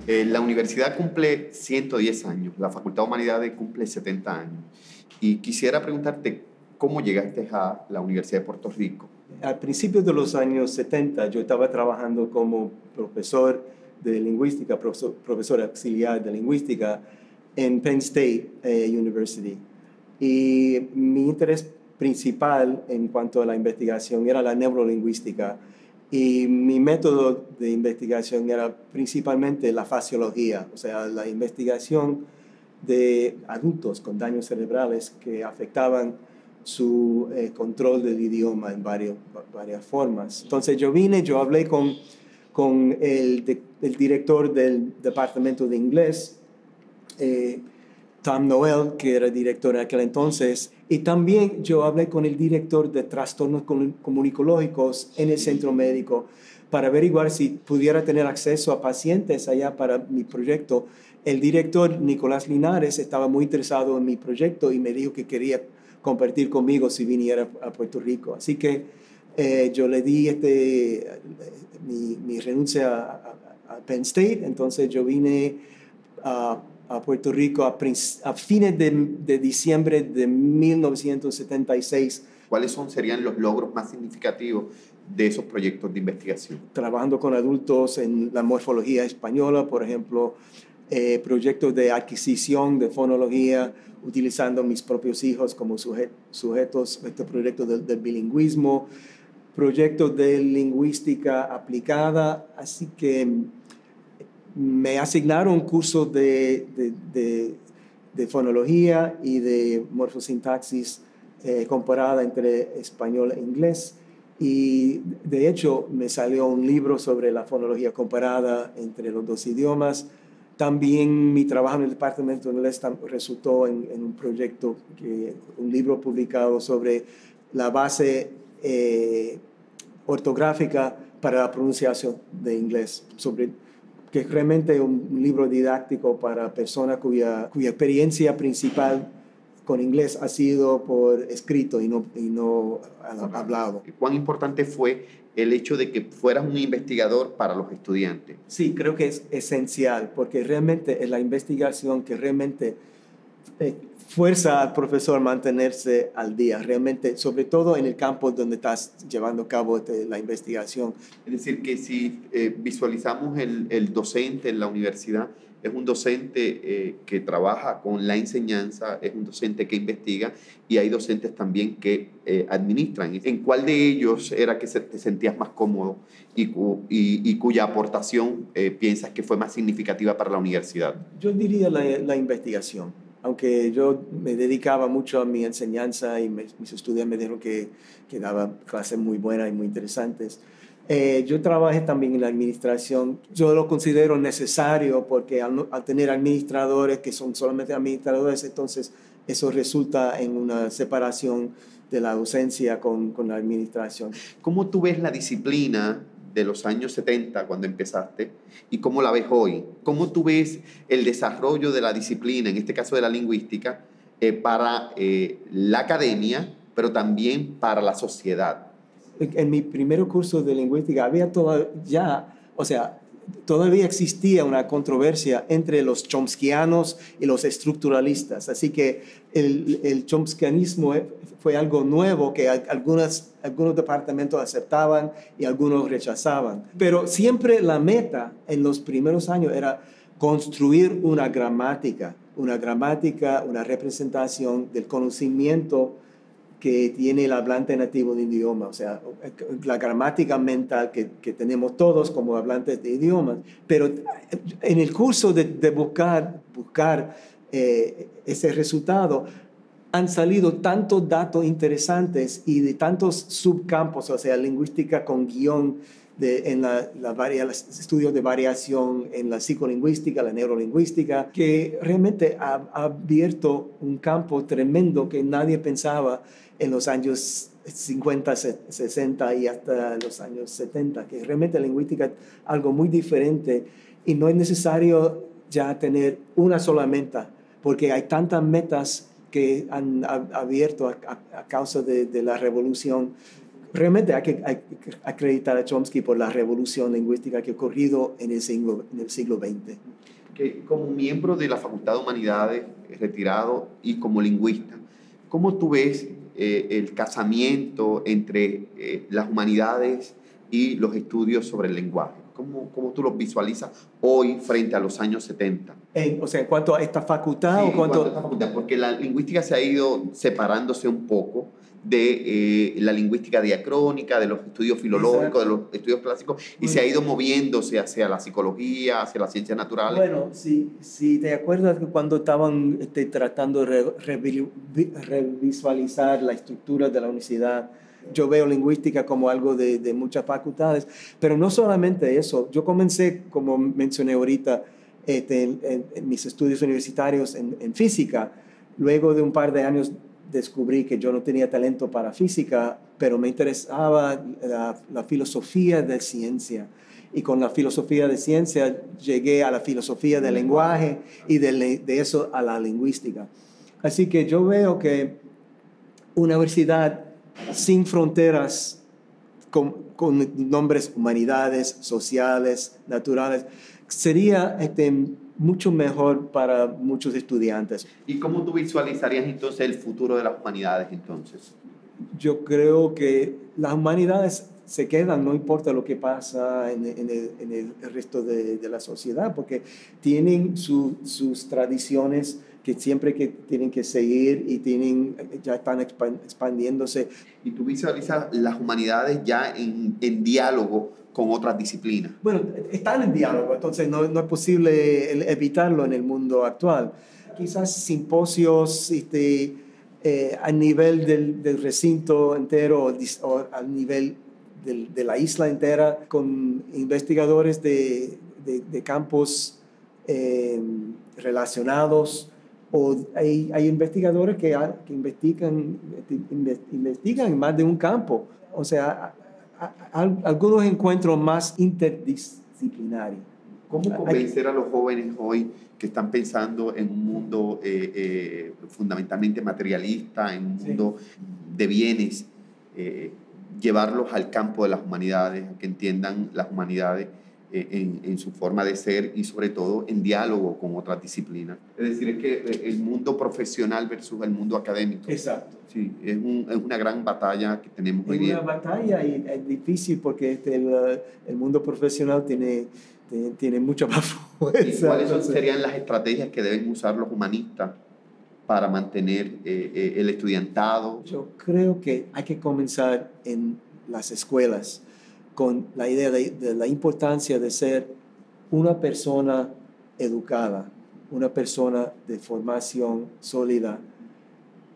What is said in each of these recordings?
La universidad cumple 110 años, la Facultad de Humanidades cumple 70 años. Y quisiera preguntarte, ¿cómo llegaste a la Universidad de Puerto Rico? A principios de los años 70 yo estaba trabajando como profesor de lingüística, profesor auxiliar de lingüística en Penn State University. Y mi interés principal en cuanto a la investigación era la neurolingüística. Y mi método de investigación era principalmente la faciología, o sea, la investigación de adultos con daños cerebrales que afectaban su control del idioma en varias formas. Entonces yo hablé con el director del departamento de inglés, Tom Noel, que era director en aquel entonces, y también yo hablé con el director de trastornos comunicológicos en el centro médico para averiguar si pudiera tener acceso a pacientes allá para mi proyecto. El director, Nicolás Linares, estaba muy interesado en mi proyecto y me dijo que quería compartir conmigo si viniera a Puerto Rico. Así que yo le di mi renuncia a Penn State, entonces yo vine a Puerto Rico a fines de diciembre de 1976. ¿Cuáles serían los logros más significativos de esos proyectos de investigación? Trabajando con adultos en la morfología española, por ejemplo, proyectos de adquisición de fonología, utilizando mis propios hijos como sujetos, este proyecto del bilingüismo, proyectos de lingüística aplicada, así que me asignaron cursos de fonología y de morfosintaxis comparada entre español e inglés. Y de hecho me salió un libro sobre la fonología comparada entre los dos idiomas. También mi trabajo en el departamento de inglés resultó en un proyecto, un libro publicado sobre la base ortográfica para la pronunciación de inglés, que es realmente un libro didáctico para personas cuya experiencia principal con inglés ha sido por escrito y no hablado. ¿Cuán importante fue el hecho de que fueras un investigador para los estudiantes? Sí, creo que es esencial, porque realmente es la investigación que realmente fuerza al profesor a mantenerse al día, realmente, sobre todo en el campo donde estás llevando a cabo la investigación. Es decir, que si visualizamos el docente en la universidad, es un docente que trabaja con la enseñanza, es un docente que investiga y hay docentes también que administran. ¿En cuál de ellos era que te sentías más cómodo y cuya aportación piensas que fue más significativa para la universidad? Yo diría la investigación. Aunque yo me dedicaba mucho a mi enseñanza y mis estudiantes me dijeron que daba clases muy buenas y muy interesantes. Yo trabajé también en la administración. Yo lo considero necesario porque al tener administradores que son solamente administradores, entonces eso resulta en una separación de la docencia con la administración. ¿Cómo tú ves la disciplina de los años 70 cuando empezaste y cómo la ves hoy? ¿Cómo tú ves el desarrollo de la disciplina, en este caso de la lingüística, para la academia, pero también para la sociedad? En mi primer curso de lingüística todavía existía una controversia entre los chomskianos y los estructuralistas. Así que el chomskianismo fue algo nuevo que algunos departamentos aceptaban y algunos rechazaban. Pero siempre la meta en los primeros años era construir una gramática, una representación del conocimiento que tiene el hablante nativo de idioma, o sea, la gramática mental que tenemos todos como hablantes de idiomas. Pero en el curso de buscar ese resultado, han salido tantos datos interesantes y de tantos subcampos, o sea, lingüística con guión, en los estudios de variación, en la psicolingüística, la neurolingüística, que realmente ha abierto un campo tremendo que nadie pensaba en los años 50, 60 y hasta los años 70, que realmente la lingüística es algo muy diferente y no es necesario ya tener una sola meta, porque hay tantas metas que han abierto a causa de la revolución realmente hay que acreditar a Chomsky por la revolución lingüística que ha ocurrido en el siglo XX. Que como miembro de la Facultad de Humanidades, retirado y como lingüista, ¿cómo tú ves el casamiento entre las humanidades y los estudios sobre el lenguaje? ¿Cómo tú los visualizas hoy frente a los años 70? O sea, en cuanto a esta facultad, Sí, o en cuanto a esta facultad, porque la lingüística se ha ido separándose un poco de la lingüística diacrónica, de los estudios filológicos, Exacto. de los estudios clásicos, y Bueno, se ha ido moviéndose hacia la psicología, hacia las ciencias naturales. bueno, si te acuerdas que cuando estaban tratando de revisualizar la estructura de la universidad, yo veo lingüística como algo de muchas facultades, pero no solamente eso. Yo comencé, como mencioné ahorita, en mis estudios universitarios en física. Luego de un par de años descubrí que yo no tenía talento para física, pero me interesaba la filosofía de ciencia. Y con la filosofía de ciencia llegué a la filosofía del lenguaje y de eso a la lingüística. Así que yo veo que una universidad sin fronteras, con nombres humanidades, sociales, naturales, sería mucho mejor para muchos estudiantes. ¿Y cómo tú visualizarías entonces el futuro de las humanidades entonces? Yo creo que las humanidades se quedan, no importa lo que pasa en el resto de la sociedad, porque tienen sus tradiciones que siempre que tienen que seguir y ya están expandiéndose. ¿Y tú visualizas las humanidades ya en diálogo con otras disciplinas? Bueno, están en diálogo, entonces no es posible evitarlo en el mundo actual. Quizás simposios a nivel del recinto entero o a nivel de la isla entera, con investigadores de campos relacionados, o hay investigadores que investigan en más de un campo. O sea, algunos encuentros más interdisciplinarios. ¿Cómo convencer a los jóvenes hoy que están pensando en un mundo fundamentalmente materialista, en un mundo de bienes, llevarlos al campo de las humanidades, a que entiendan las humanidades en su forma de ser y sobre todo en diálogo con otras disciplinas? Es decir, es que el mundo profesional versus el mundo académico. Exacto. Sí, es una gran batalla que tenemos hoy día. Es una batalla y es difícil porque el mundo profesional tiene mucha más fuerza. ¿Y cuáles serían las estrategias que deben usar los humanistas para mantener el estudiantado? Yo creo que hay que comenzar en las escuelas con la idea de la importancia de ser una persona educada, una persona de formación sólida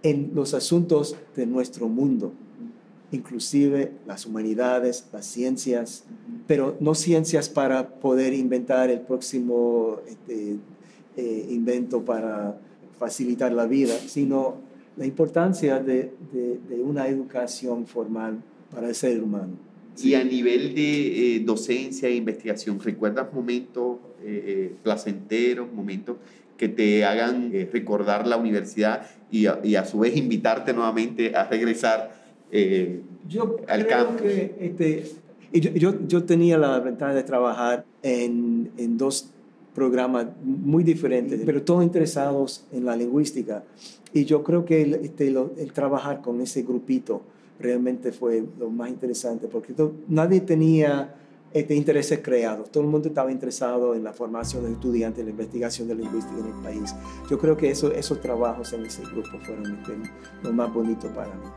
en los asuntos de nuestro mundo, inclusive las humanidades, las ciencias, pero no ciencias para poder inventar el próximo invento para facilitar la vida, sino la importancia de una educación formal para el ser humano. Y a nivel de docencia e investigación, ¿recuerdas momentos placenteros, momentos que te hagan recordar la universidad y a su vez invitarte nuevamente a regresar al campus? Yo tenía la ventaja de trabajar en dos programas muy diferentes, pero todos interesados en la lingüística. Y yo creo que el trabajar con ese grupito realmente fue lo más interesante, porque nadie tenía intereses creados. Todo el mundo estaba interesado en la formación de estudiantes, en la investigación de lingüística en el país. Yo creo que esos trabajos en ese grupo fueron lo más bonito para mí.